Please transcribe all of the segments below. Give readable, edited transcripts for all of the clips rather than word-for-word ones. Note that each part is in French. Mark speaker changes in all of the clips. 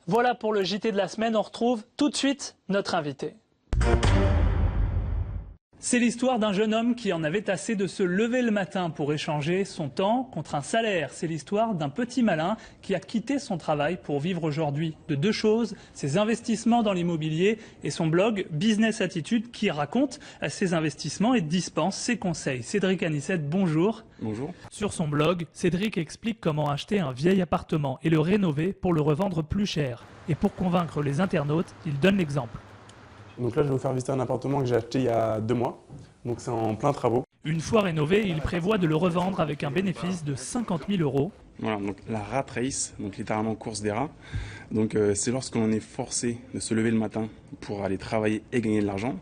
Speaker 1: Voilà pour le JT de la semaine, on retrouve tout de suite notre invité. C'est l'histoire d'un jeune homme qui en avait assez de se lever le matin pour échanger son temps contre un salaire. C'est l'histoire d'un petit malin qui a quitté son travail pour vivre aujourd'hui de deux choses, ses investissements dans l'immobilier et son blog Business Attitude qui raconte ses investissements et dispense ses conseils. Cédric Anissette, bonjour.
Speaker 2: Bonjour.
Speaker 1: Sur son blog, Cédric explique comment acheter un vieil appartement et le rénover pour le revendre plus cher. Et pour convaincre les internautes, il donne l'exemple.
Speaker 2: Donc là, je vais vous faire visiter un appartement que j'ai acheté il y a 2 mois. Donc c'est en plein travaux.
Speaker 1: Une fois rénové, il prévoit de le revendre avec un bénéfice de 50 000 €.
Speaker 2: Voilà, donc la rat race, donc littéralement course des rats. Donc c'est lorsque l'on est forcé de se lever le matin pour aller travailler et gagner de l'argent.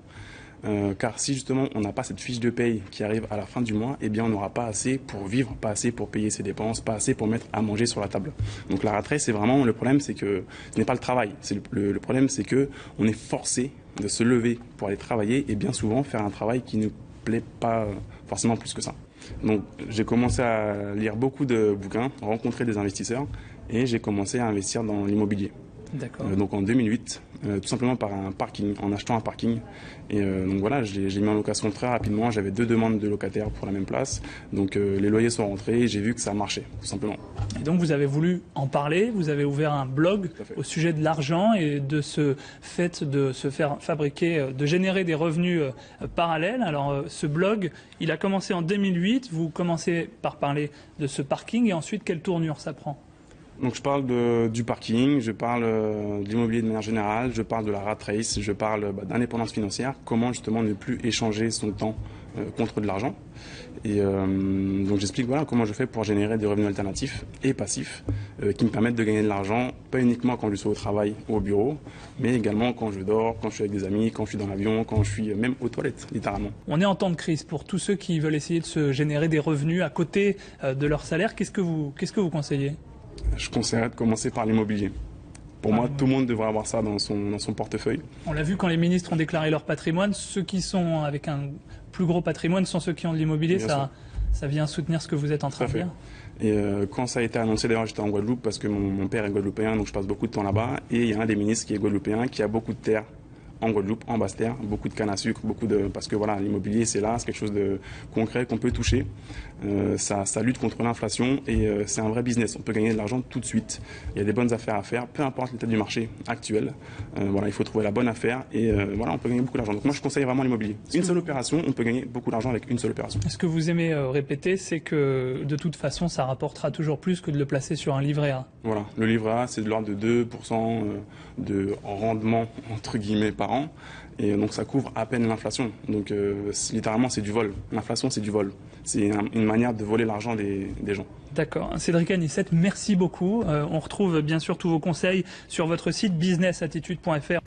Speaker 2: Car si justement on n'a pas cette fiche de paye qui arrive à la fin du mois, eh bien on n'aura pas assez pour vivre, pas assez pour payer ses dépenses, pas assez pour mettre à manger sur la table. Donc la rat race, c'est vraiment le problème, c'est que ce n'est pas le travail. Le problème, c'est que on est forcé de se lever pour aller travailler et bien souvent faire un travail qui ne plaît pas forcément plus que ça. Donc j'ai commencé à lire beaucoup de bouquins, rencontrer des investisseurs et j'ai commencé à investir dans l'immobilier.
Speaker 1: D'accord.
Speaker 2: Donc en 2008, tout simplement par un parking, en achetant un parking. Et donc voilà, j'ai mis en location très rapidement. J'avais 2 demandes de locataires pour la même place. Donc les loyers sont rentrés et j'ai vu que ça marchait, tout simplement.
Speaker 1: Et donc vous avez voulu en parler, vous avez ouvert un blog au sujet de l'argent et de ce fait de se faire fabriquer, de générer des revenus parallèles. Alors ce blog, il a commencé en 2008. Vous commencez par parler de ce parking et ensuite quelle tournure ça prend ?
Speaker 2: Donc je parle du parking, je parle de l'immobilier de manière générale, je parle de la rat race, je parle d'indépendance financière, comment justement ne plus échanger son temps contre de l'argent. Et donc j'explique voilà, comment je fais pour générer des revenus alternatifs et passifs qui me permettent de gagner de l'argent, pas uniquement quand je suis au travail ou au bureau, mais également quand je dors, quand je suis avec des amis, quand je suis dans l'avion, quand je suis même aux toilettes, littéralement.
Speaker 1: On est en temps de crise. Pour tous ceux qui veulent essayer de se générer des revenus à côté de leur salaire, qu'est-ce que vous conseillez ?
Speaker 2: Je conseillerais de commencer par l'immobilier. Pour moi, tout le monde devrait avoir ça dans son portefeuille.
Speaker 1: On l'a vu quand les ministres ont déclaré leur patrimoine, ceux qui sont avec un plus gros patrimoine sont ceux qui ont de l'immobilier. Ça vient soutenir ce que vous êtes en train de dire.
Speaker 2: Et quand ça a été annoncé, d'ailleurs j'étais en Guadeloupe parce que mon père est guadeloupéen, donc je passe beaucoup de temps là-bas. Et il y a un des ministres qui est guadeloupéen, qui a beaucoup de terres en Guadeloupe, en Basse-Terre, beaucoup de canne à sucre, parce que voilà, l'immobilier c'est là, c'est quelque chose de concret qu'on peut toucher. Ça lutte contre l'inflation et c'est un vrai business. On peut gagner de l'argent tout de suite. Il y a des bonnes affaires à faire, peu importe l'état du marché actuel. Voilà, il faut trouver la bonne affaire et voilà, on peut gagner beaucoup d'argent. Donc moi je conseille vraiment l'immobilier. Une seule opération, on peut gagner beaucoup d'argent avec une seule opération.
Speaker 1: Ce que vous aimez répéter, c'est que de toute façon, ça rapportera toujours plus que de le placer sur un livret A.
Speaker 2: Voilà, le livret A, c'est de l'ordre de 2% de rendement entre guillemets par an. Et donc ça couvre à peine l'inflation. Donc littéralement c'est du vol. L'inflation c'est du vol. C'est une manière de voler l'argent des gens.
Speaker 1: D'accord. Cédric Anissette, merci beaucoup. On retrouve bien sûr tous vos conseils sur votre site businessattitude.fr.